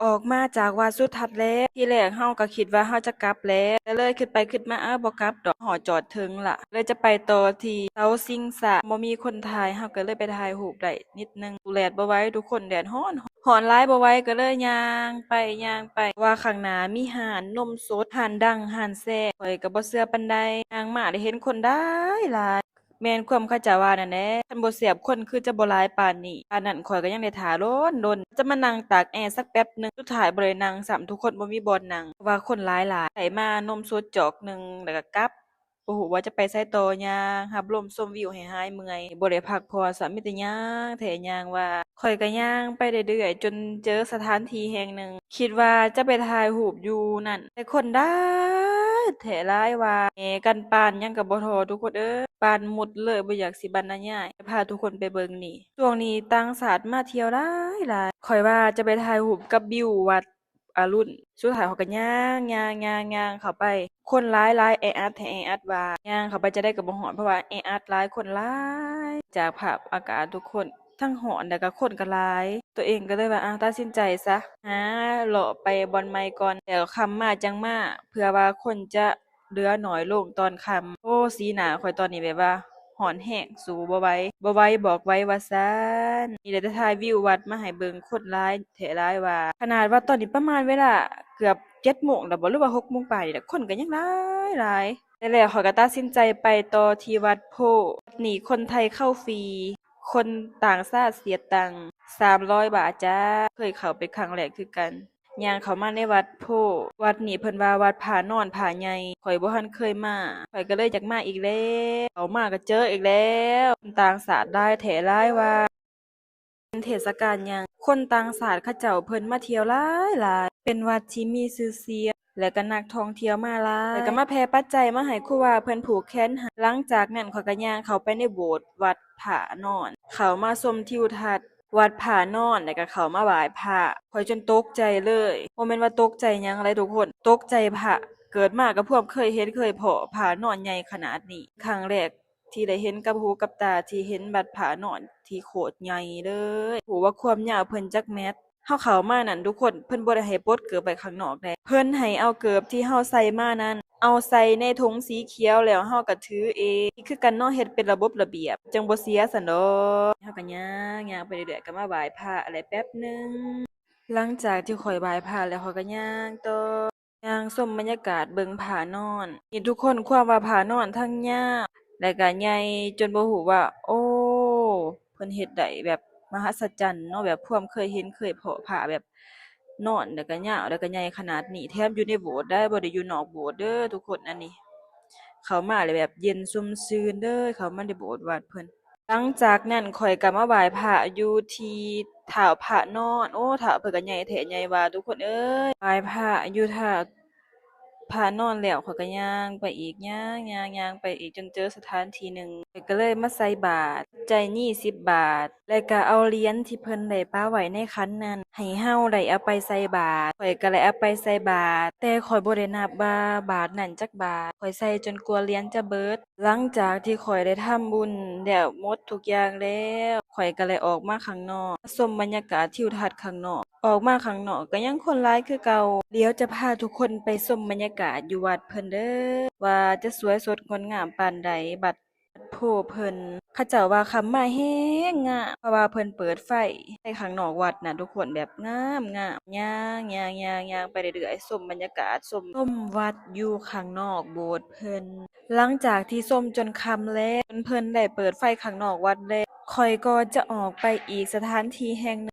ออกมาจากวัดสุทัศน์แล้วที่แรกเฮาก็คิดว่าเฮาจะกลับแล้วแต่เลยคิดไปคิดมาบ่กลับดอกหอจอดถึงล่ะเลยจะไปต่อที่เสาชิงช้าบ่มีคนถ่ายเฮาก็เลยไปถ่ายรูปได้นิดหนึ่งสู้แดดบ่ไหวทุกคนแดดร้อนร้อนหลายบ่ไหวก็เลยย่างไปว่าข้างหน้ามีร้านนมสดร้านดังร้านแซ่บข้อยก็บ่เชื่อปานใดย่างมาได้เห็นคนหลาย แม่นความเขาเจ้าว่านั่นแหละคันบ่เสียบคนคือจะบ่หลายปานนี้ปานนั้นข้อยก็ยังได้ท่าโดนจะมานั่งตากแอร์สักแป๊บหนึ่งสุดท้ายบ่ได้นั่งซ้ำทุกคนบ่มีบ่อนนั่งเพราะว่าคนหลายหลายได้มานมสดจอกหนึ่งแล้วก็กลับบ่ฮู้ว่าจะไปไสต่อย่างรับลมชมวิวให้หายเมื่อยบ่ได้พักผ่อนซ้ำมีแต่ย่างแท้ย่างว่าข้อยก็ย่างไปเรื่อยๆจนเจอสถานที่แห่งหนึ่งคิดว่าจะไปถ่ายรูปอยู่นั่นแต่คนแท้หลายว่าแหกันปานหยังก็บ่ท้อทุกคนเอ้ย ปานหมดเลยบ่อยากสิบรรยายพาทุกคนไปเบิ่งนี่ช่วงนี้ต่างชาติมาเที่ยวหลายข้อยว่าจะไปถ่ายรูปกับวิววัดอรุณสุดท้ายเขาก็ย่างเข้าไปคนหลายแออัดแท้แออัดว่าย่างเข้าไปจะได้ก็บ่ฮอดเพราะว่าแออัดหลายคนหลายจากภาพอากาศทุกคนทั้งร้อนแล้วก็คนก็หลายตัวเองก็เลยว่าตัดสินใจซะหาเลาะไปบ่อนใหม่ก่อนแล้วค่ำมาจั่งมาเผื่อว่าคนจะเหลือน้อยลงตอนค่ำโอ้สีหน้าข้อยตอนนี้แบบว่าร้อนแรงสู้บ่ไหวบอกไว้ว่าซั้นนี่ได้แต่ถ่ายวิววัดมาให้เบิ่งคนหลายแท้หลายว่าขนาดว่าตอนนี้ประมาณเวลาเกือบ7โมงแล้วบ่หรือว่า6โมงปลายนี่แหละคนก็ยังหลายแต่แล้วข้อยก็ตัดสินใจไปต่อที่วัดโพธิ์วัดนี้คนไทยเข้าฟรีคนต่างชาติเสียตังค์300บาทจ้าเคยเข้าไปครั้งแรกคือกัน ย่างเข้ามาในวัดโพธิ์วัดนี้เพิ่นว่าวัดผานอนผาใหญ่ข้อยบ่ทันเคยมาข้อยก็เลยอยากมาอีกแล้วเข้ามาก็เจออีกแล้วคนต่างชาติหลายแท้หลายว่าเป็นเทศกาลหยังคนต่างชาติเขาเจ้าเพิ่นมาเที่ยวหลายเป็นวัดที่มีชื่อเสียงและก็นักท่องเที่ยวมาหลายข้อยก็มาแผ่ปัจจัยมาให้ครูว่าเพิ่นผูกแขนให้หลังจากนั้นข้อยก็ย่างเข้าไปในโบสถ์วัดผานอนเข้ามาชมทิวทัศน์ วัดผานอนแล้วก็เข้ามาไหว้พระข้อยจนตกใจเลยบ่แม่นว่าตกใจหยังเลยทุกคนตกใจพระเกิดมาก็พวกเคยเห็นเคยพ้อผานอนใหญ่ขนาดนี้ครั้งแรกที่ได้เห็นกับหูกับตาที่เห็นวัดผานอนที่โคตรใหญ่เลยโอ้ว่าความยาวเพิ่นจักเมตรเฮาเข้ามานั่นทุกคนเพิ่นบ่ได้ให้ปลดเกิบไว้ข้างนอกเดะเพิ่นให้เอาเกิบที่เฮาใส่มานั้นเอาใส่ในถุงสีเขียวแล้วเฮาก็ถือเองนี่คือการเนาะเฮ็ดเป็นระบบระเบียบจั่งบ่เสียซั้นดอก เฮาก็ย่างไปเรื่อยๆก็มาไหว้พระอะไรแป๊บหนึ่งหลังจากที่ข้อยไหว้พระแล้วข้อยก็ย่างต่อย่างชมบรรยากาศเบิ่งผานอนเห็นทุกคนความว่าผานอนทั้งยาวและก็ใหญ่จนบ่ฮู้ว่าโอ้เพิ่นเฮ็ดได้แบบมหัศจรรย์เนาะแบบความเคยเห็นเคยพ้อพระแบบนอนแล้วก็ยาวแล้วก็ใหญ่ขนาดนี้แถมอยู่ในโบสถ์ได้บ่ได้อยู่นอกโบสถ์เด้อทุกคนอันนี้เข้ามาแล้วแบบเย็นชุ่มชื่นเด้อเข้ามาในโบสถ์วัดเพิ่น หลังจากนั้นข้อยก็มาไหว้พระอยู่ที่ถ้ำพระนอนโอ้ถ้ำเพิ่นก็ใหญ่แท้ใหญ่ว่าทุกคนเอ้ยไหว้พระอยู่ถ้ำพระนอนแล้วข้อยก็ย่างไปอีกย่างไปอีกจนเจอสถานที่หนึ่งข้อยก็เลยมาใส่บาตรจ่ายหนี้10 บาทแล้วก็เอาเหรียญที่เพิ่นได้ปาไว้ในขันนั้นให้เราได้เอาไปใส่บาตรข้อยก็เลยเอาไปใส่บาตรแต่ข้อยบ่ได้นับว่าบาตรนั้นจักบาทข้อยใส่จนกว่าเหรียญจะเบิด หลังจากที่ข้อยได้ทำบุญแล้วหมดทุกอย่างแล้วข้อยก็เลยออกมาข้างนอกชมบรรยากาศทิวทัศน์ข้างนอกออกมาข้างนอกก็ยังคนหลายคือเก่าเดี๋ยวจะพาทุกคนไปชมบรรยากาศอยู่วัดเพิ่นเด้อว่าจะสวยสดงดงามปานใดบัดโพเพิ่นเขาเจ้าว่าคำมาแฮงงามเพราะว่าเพิ่นเปิดไฟในข้างนอกวัดน่ะทุกคนแบบงามย่างไปเรื่อยๆชมบรรยากาศชมวัดอยู่ข้างนอกโบสถ์เพิ่น หลังจากที่ส้มจนค่ำแล้วจนเพิ่นได้เปิดไฟข้างนอกวัดแล้วข้อยก็จะออกไปอีกสถานที่แห่งหนึ่ง